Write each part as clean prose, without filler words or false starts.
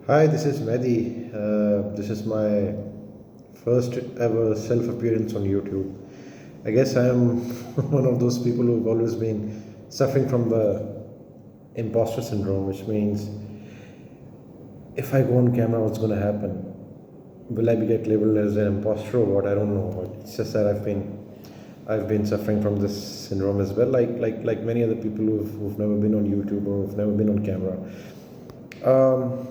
Hi, this is Mehdi. This is my first ever self appearance on YouTube. I guess I am one of those people who've always been suffering from the imposter syndrome, which means if I go on camera, what's going to happen? Will I be get labeled as an imposter or what? I don't know. But it's just that I've been suffering from this syndrome as well, like many other people who've never been on YouTube or who've never been on camera. Um,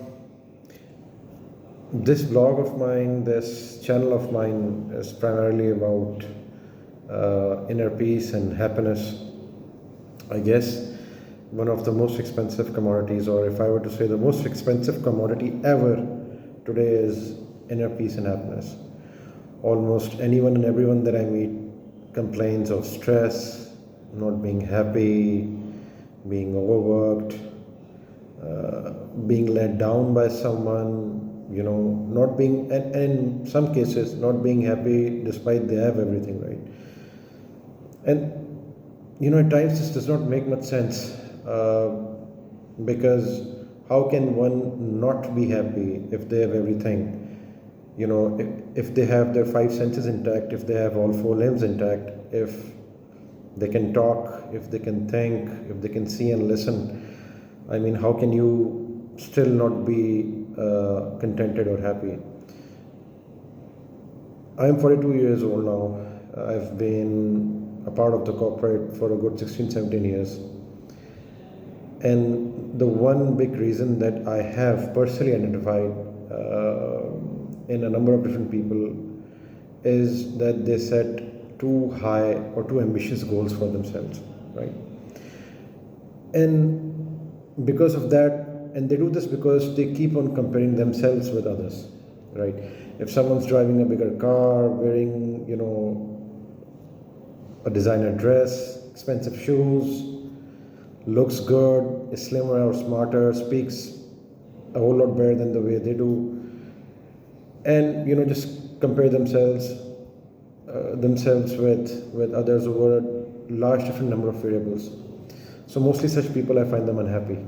This blog of mine, this channel of mine is primarily about inner peace and happiness. I guess one of the most expensive commodities, or if I were to say the most expensive commodity ever today, is inner peace and happiness. Almost anyone and everyone that I meet complains of stress, not being happy, being overworked, being let down by someone, not being, and in some cases, not being happy despite they have everything, right? And, at times this does not make much sense because how can one not be happy if they have everything? If they have their five senses intact, if they have all four limbs intact, if they can talk, if they can think, if they can see and listen, I mean, how can you still not be contented or happy? I'm 42 years old now. I've been a part of the corporate for a good 16, 17 years. And the one big reason that I have personally identified in a number of different people is that they set too high or too ambitious goals for themselves, right? And because of that, and they do this because they keep on comparing themselves with others, right? If someone's driving a bigger car, wearing, a designer dress, expensive shoes, looks good, is slimmer or smarter, speaks a whole lot better than the way they do, and just compare themselves with others over a large different number of variables. So mostly such people, I find them unhappy.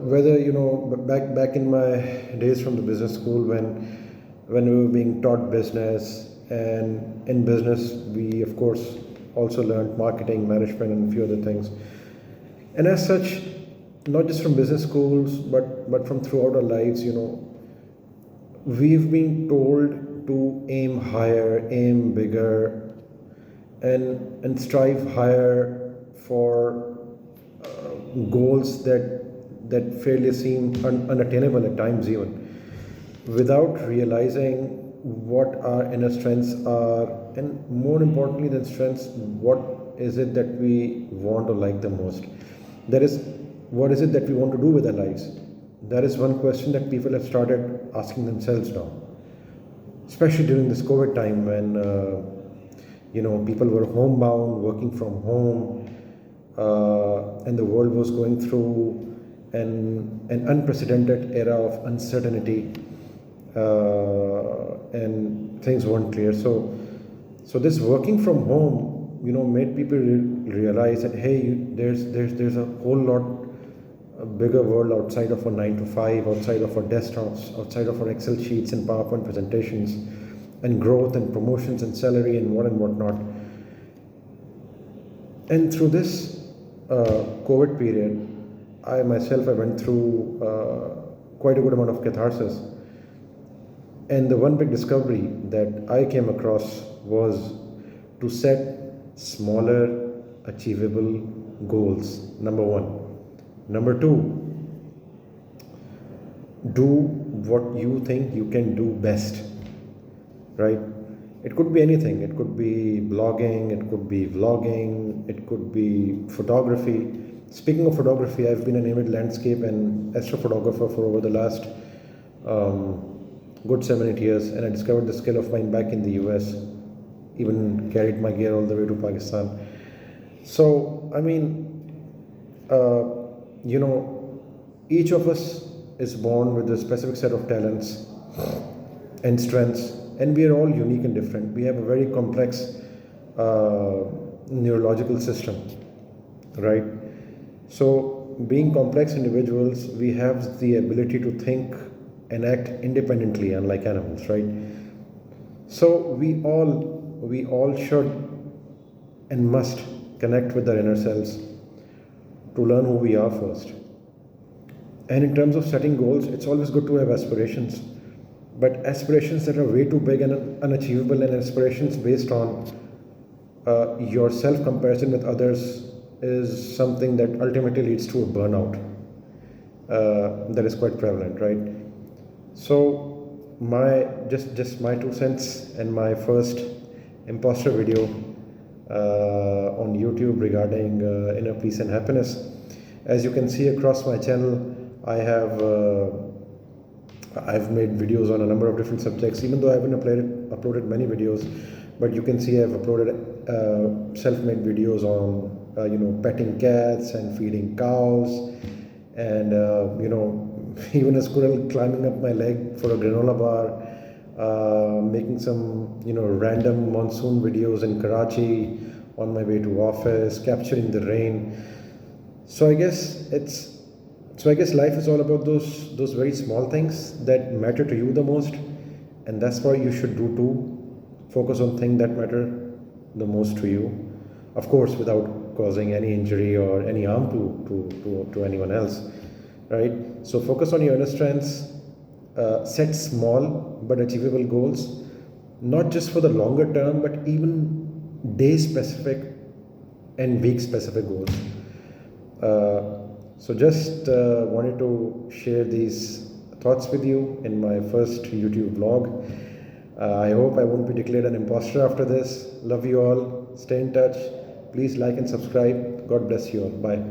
Whether back in my days from the business school, when we were being taught business, and in business we of course also learned marketing, management, and a few other things. And as such, not just from business schools, but from throughout our lives, we've been told to aim higher, aim bigger, and strive higher for goals that fairly seem unattainable at times, even without realizing what our inner strengths are, and more importantly than strengths, what is it that we want or like the most. That is, what is it that we want to do with our lives? That is one question that people have started asking themselves now, especially during this COVID time when people were homebound, working from home, and the world was going through an unprecedented era of uncertainty, and things weren't clear. So this working from home, made people realize that hey, there's a whole lot a bigger world outside of our 9 to 5, outside of our desktops, outside of our Excel sheets and PowerPoint presentations, and growth and promotions and salary and whatnot. And through this COVID period, I myself I went through quite a good amount of catharsis. And the one big discovery that I came across was to set smaller, achievable goals. Number one. Number two, do what you think you can do best, right? It could be anything. It could be blogging, it could be vlogging, it could be photography. Speaking of photography, I've been an avid landscape and astrophotographer for over the last good 7, 8 years, and I discovered the skill of mine back in the US, even carried my gear all the way to Pakistan. So, I mean, each of us is born with a specific set of talents and strengths, and we are all unique and different. We have a very complex neurological system, right? So, being complex individuals, we have the ability to think and act independently, unlike animals, right? So we all should and must connect with our inner selves to learn who we are first. And in terms of setting goals, it's always good to have aspirations, but aspirations that are way too big and unachievable, and aspirations based on your self comparison with others is something that ultimately leads to a burnout that is quite prevalent, right? So my just my 2 cents and my first imposter video on YouTube regarding inner peace and happiness. As you can see across my channel, I have I've made videos on a number of different subjects. Even though I haven't uploaded many videos, but you can see I've uploaded self-made videos on petting cats and feeding cows, and even a squirrel climbing up my leg for a granola bar, making some random monsoon videos in Karachi on my way to office, capturing the rain. So I guess it's so I guess life is all about those very small things that matter to you the most, and that's what you should do too. Focus on things that matter the most to you, of course, without causing any injury or any harm to anyone else, right? So focus on your inner strengths, set small but achievable goals, not just for the longer term, but even day specific and week specific goals. So just wanted to share these thoughts with you in my first YouTube vlog. I hope I won't be declared an imposter after this. Love you all. Stay in touch. Please like and subscribe. God bless you all. Bye.